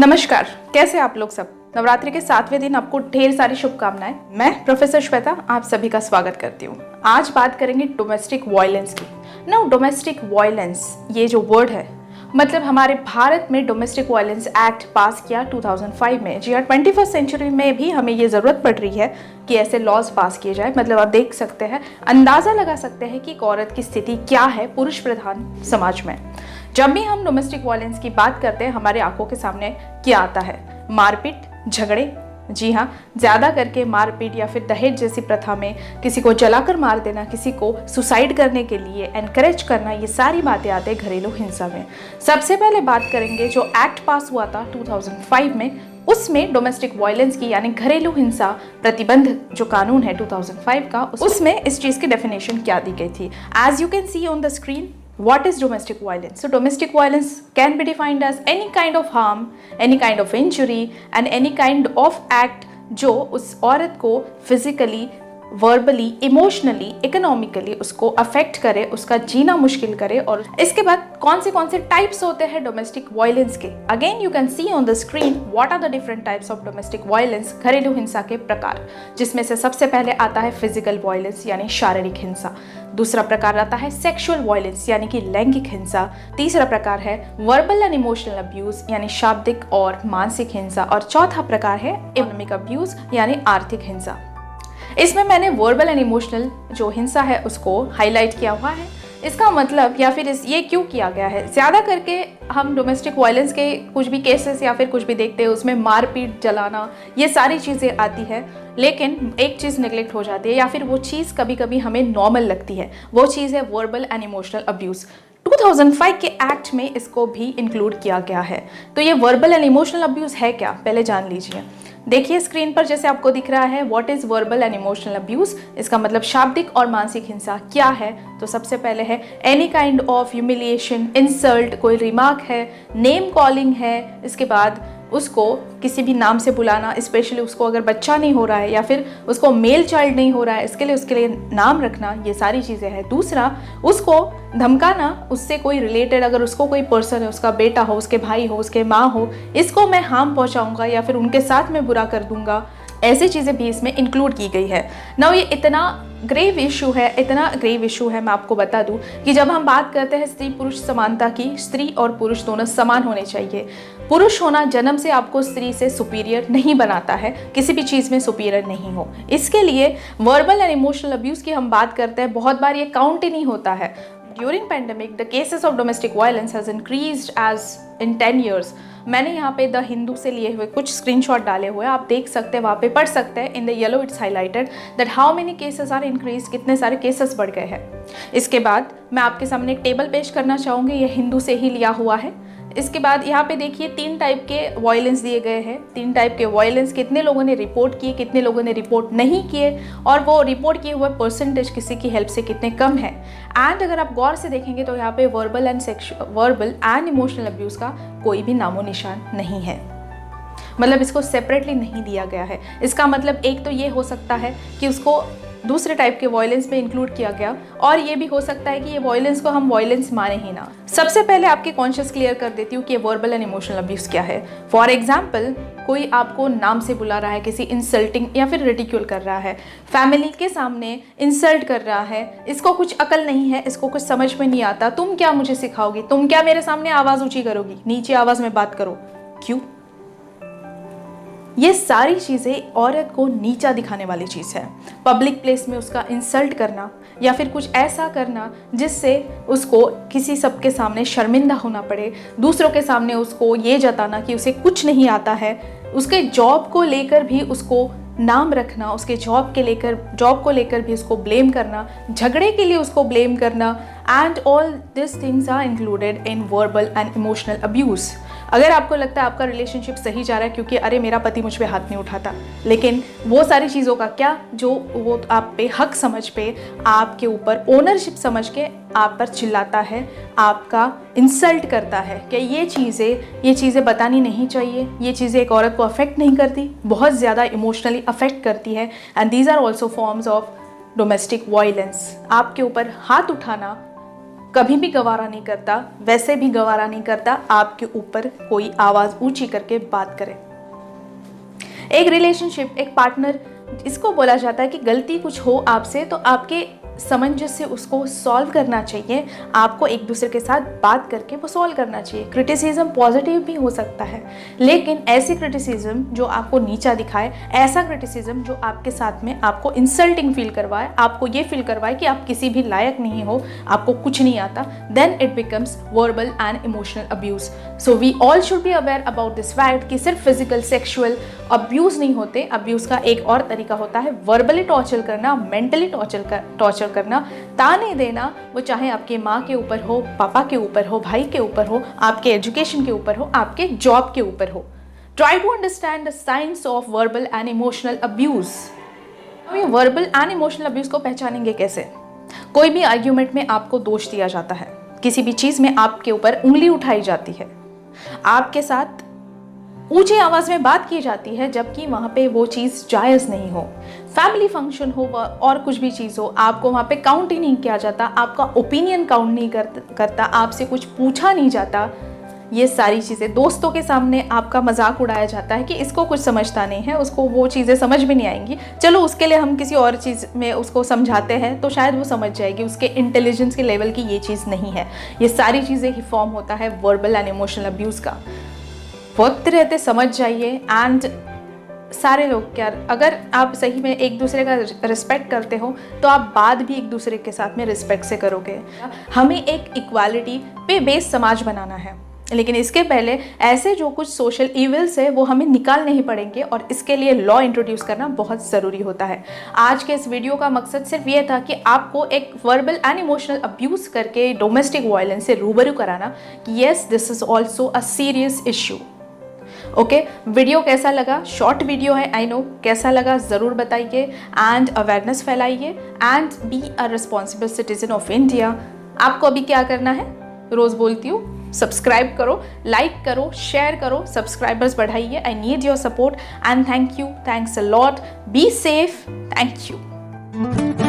नमस्कार, कैसे आप लोग सब। नवरात्रि के 7वें दिन आपको ढेर सारी शुभकामनाएं। मैं प्रोफेसर श्वेता आप सभी का स्वागत करती हूँ। आज बात करेंगे डोमेस्टिक वायलेंस की। डोमेस्टिक वायलेंस ये जो वर्ड है, मतलब हमारे भारत में डोमेस्टिक वायलेंस एक्ट पास किया 2005 में। जी हाँ, 21st सेंचुरी में भी हमें ये ज़रूरत पड़ रही है कि ऐसे लॉज पास किए जाए। मतलब आप देख सकते हैं, अंदाज़ा लगा सकते हैं कि एक औरत की स्थिति क्या है पुरुष प्रधान समाज में। जब भी हम डोमेस्टिक वायलेंस की बात करते हैं, हमारे आंखों के सामने क्या आता है? मारपीट, झगड़े। जी हाँ, ज़्यादा करके मारपीट या फिर दहेज जैसी प्रथा में किसी को जलाकर मार देना, किसी को सुसाइड करने के लिए एनकरेज करना, ये सारी बातें आते हैं घरेलू हिंसा में। सबसे पहले बात करेंगे जो एक्ट पास हुआ था 2005 में, उसमें डोमेस्टिक वायलेंस की यानी घरेलू हिंसा प्रतिबंध जो कानून है 2005 का, उसमें इस चीज़ की डेफिनेशन क्या दी गई थी। As you can see on the screen, what is domestic violence? So domestic violence can be defined as any kind of harm, any kind of injury and any kind of act जो उस औरत को physically, verbally, emotionally, economically उसको affect करे, उसका जीना मुश्किल करे। और इसके बाद कौन से टाइप्स होते हैं डोमेस्टिक वायलेंस के। Again you can see on the screen what are the different types of domestic violence, घरेलू हिंसा के प्रकार, जिसमें से सबसे पहले आता है फिजिकल वायलेंस यानी शारीरिक हिंसा। दूसरा प्रकार आता है सेक्सुअल वायलेंस यानी कि लैंगिक हिंसा। तीसरा प्रकार है वर्बल एंड इमोशनल अब्यूज यानी शाब्दिक और मानसिक हिंसा। और चौथा प्रकार है इकोनॉमिक अब्यूज यानी आर्थिक हिंसा। इसमें मैंने वर्बल एंड इमोशनल जो हिंसा है उसको हाईलाइट किया हुआ है। इसका मतलब या फिर ये क्यों किया गया है, ज़्यादा करके हम डोमेस्टिक वायलेंस के कुछ भी केसेस या फिर कुछ भी देखते हैं, उसमें मारपीट, जलाना, ये सारी चीज़ें आती है। लेकिन एक चीज़ नेग्लेक्ट हो जाती है या फिर वो चीज़ कभी कभी हमें नॉर्मल लगती है, वो चीज़ है वर्बल एंड इमोशनल अब्यूज़। 2005 के एक्ट में इसको भी इंक्लूड किया गया है। तो ये वर्बल एंड इमोशनल अब्यूज़ है क्या, पहले जान लीजिए। देखिए स्क्रीन पर जैसे आपको दिख रहा है, what is verbal and emotional abuse. इसका मतलब शाब्दिक और मानसिक हिंसा क्या है। तो सबसे पहले है any kind of humiliation, insult, कोई रिमार्क है, नेम कॉलिंग है। इसके बाद उसको किसी भी नाम से बुलाना, स्पेशली उसको अगर बच्चा नहीं हो रहा है या फिर उसको मेल चाइल्ड नहीं हो रहा है, उसके लिए नाम रखना, ये सारी चीज़ें हैं। दूसरा, उसको धमकाना, उससे कोई रिलेटेड अगर उसको कोई पर्सन है, उसका बेटा हो, उसके भाई हो, उसके माँ हो, इसको मैं हार्म पहुँचाऊँगा या फिर उनके साथ में बुरा कर दूँगा, ऐसी चीज़ें भी इसमें इंक्लूड की गई है। नाउ ये इतना ग्रेव इशू है, मैं आपको बता दूं कि जब हम बात करते हैं स्त्री पुरुष समानता की, स्त्री और पुरुष दोनों समान होने चाहिए। पुरुष होना जन्म से आपको स्त्री से सुपीरियर नहीं बनाता है, किसी भी चीज़ में सुपीरियर नहीं हो। इसके लिए वर्बल एंड इमोशनल अब्यूज़ की हम बात करते हैं, बहुत बार ये काउंट ही नहीं होता है। During pandemic the cases of domestic violence has increased as in 10 years। मैंने यहाँ पे द हिंदू से लिए हुए कुछ स्क्रीनशॉट डाले हुए, आप देख सकते हैं, वहाँ पे पढ़ सकते हैं। In the yellow it's highlighted that how many cases are increase, कितने सारे केसेस बढ़ गए हैं। इसके बाद मैं आपके सामने एक टेबल पेश करना चाहूँगी, ये हिंदू से ही लिया हुआ है। इसके बाद यहाँ पे देखिए 3 टाइप के वायलेंस दिए गए हैं। 3 टाइप के वायलेंस कितने लोगों ने रिपोर्ट किए, कितने लोगों ने रिपोर्ट नहीं किए, और वो रिपोर्ट किए हुए परसेंटेज किसी की हेल्प से कितने कम है। एंड अगर आप गौर से देखेंगे तो यहाँ पे वर्बल एंड इमोशनल अब्यूज़ का कोई भी नामो निशान नहीं है, मतलब इसको सेपरेटली नहीं दिया गया है। इसका मतलब एक तो ये हो सकता है कि उसको दूसरे टाइप के वायलेंस में इंक्लूड किया गया, और ये भी हो सकता है कि ये वायलेंस को हम वायलेंस माने ही ना। सबसे पहले आपके कॉन्शियस क्लियर कर देती हूँ कि ये वर्बल एंड इमोशनल अब्यूज़ क्या है। फॉर एग्जाम्पल, कोई आपको नाम से बुला रहा है, किसी इंसल्टिंग या फिर रिडिक्यूल कर रहा है, फैमिली के सामने इंसल्ट कर रहा है, इसको कुछ अकल नहीं है, इसको कुछ समझ में नहीं आता, तुम क्या मुझे सिखाओगी, तुम क्या मेरे सामने आवाज़ ऊँची करोगी, नीचे आवाज़ में बात करो, क्यों? ये सारी चीज़ें औरत को नीचा दिखाने वाली चीज़ है। पब्लिक प्लेस में उसका इंसल्ट करना या फिर कुछ ऐसा करना जिससे उसको किसी सबके सामने शर्मिंदा होना पड़े, दूसरों के सामने उसको ये जताना कि उसे कुछ नहीं आता है, उसके जॉब को लेकर भी उसको नाम रखना, उसके जॉब को लेकर भी उसको ब्लेम करना, झगड़े के लिए उसको ब्लेम करना, and all this things are included in verbal and emotional abuse. अगर आपको लगता है आपका रिलेशनशिप सही जा रहा है क्योंकि अरे मेरा पति मुझ पे हाथ नहीं उठाता, लेकिन वो सारी चीज़ों का क्या, जो वो आप पे हक समझ पे, आपके ऊपर ओनरशिप समझ के आप पर चिल्लाता है, आपका इंसल्ट करता है कि ये चीज़ें बतानी नहीं चाहिए, ये चीज़ें एक औरत को अफेक्ट नहीं करती, बहुत ज़्यादा इमोशनली अफेक्ट करती है। And these are also forms of domestic violence. आपके ऊपर हाथ उठाना कभी भी गवारा नहीं करता, वैसे भी गवारा नहीं करता आपके ऊपर कोई आवाज़ ऊंची करके बात करे। एक रिलेशनशिप, एक पार्टनर, इसको बोला जाता है कि गलती कुछ हो आपसे तो आपके सामंजस्य से उसको सॉल्व करना चाहिए, आपको एक दूसरे के साथ बात करके वो सॉल्व करना चाहिए। क्रिटिसिज्म पॉजिटिव भी हो सकता है, लेकिन ऐसी क्रिटिसिज्म जो आपको नीचा दिखाए, ऐसा क्रिटिसिज्म जो आपके साथ में आपको इंसल्टिंग फील करवाए, आपको ये फील करवाए कि आप किसी भी लायक नहीं हो, आपको कुछ नहीं आता, then it becomes verbal and emotional abuse. So we all should be aware about this fact कि सिर्फ फिजिकल सेक्सुअल अब्यूज़ नहीं होते, अब्यूज़ का एक और तरीका होता है वर्बली टॉर्चर करना, मेंटली टॉर्चर करना, ताने देना, वो चाहे आपके माँ के ऊपर हो, पापा के ऊपर हो, भाई के ऊपर हो, आपके एजुकेशन के ऊपर हो, आपके जॉब के ऊपर हो। Try to understand the science of verbal and emotional abuse. हम ये वर्बल एंड इमोशनल अब्यूज़ को पहचानेंगे कैसे? कोई भी आर्ग्यूमेंट में आपको दोष दिया जाता है, किसी भी चीज़ में आपके ऊपर उंगली उठाई जाती है, आपके साथ ऊंची आवाज में बात की जाती है जबकि वहां पे वो चीज़ जायज़ नहीं हो, फैमिली फंक्शन हो और कुछ भी चीज़ हो, आपको वहां पे काउंट ही नहीं किया जाता, आपका ओपिनियन काउंट नहीं करता, आपसे कुछ पूछा नहीं जाता, ये सारी चीज़ें, दोस्तों के सामने आपका मजाक उड़ाया जाता है कि इसको कुछ समझता नहीं है, उसको वो चीज़ें समझ भी नहीं आएंगी, चलो उसके लिए हम किसी और चीज़ में उसको समझाते हैं तो शायद वो समझ जाएगी, उसके इंटेलिजेंस के लेवल की ये चीज़ नहीं है। ये सारी चीज़ें ही फॉर्म होता है वर्बल एंड इमोशनल अब्यूज़ का। वक्त रहते समझ जाइए। एंड सारे लोग, क्या अगर आप सही में एक दूसरे का रिस्पेक्ट करते हो तो आप बात भी एक दूसरे के साथ में रिस्पेक्ट से करोगे। हमें एक इक्वालिटी पे बेस्ड समाज बनाना है, लेकिन इसके पहले ऐसे जो कुछ सोशल इविल्स है वो हमें निकालने ही पड़ेंगे और इसके लिए लॉ इंट्रोड्यूस करना बहुत ज़रूरी होता है। आज के इस वीडियो का मकसद सिर्फ ये था कि आपको एक वर्बल एंड इमोशनल अब्यूज़ करके डोमेस्टिक वायलेंस से रूबरू कराना कि yes, this is also a serious issue. Okay, video कैसा लगा? शॉर्ट वीडियो है, आई नो। कैसा लगा ज़रूर बताइए एंड अवेयरनेस फैलाइए and be a responsible citizen of India. आपको अभी क्या करना है? रोज़ बोलती हूँ, सब्सक्राइब करो, लाइक करो, शेयर करो, सब्सक्राइबर्स बढ़ाइए। I need your support and thank you, thanks a lot, be safe, thank you.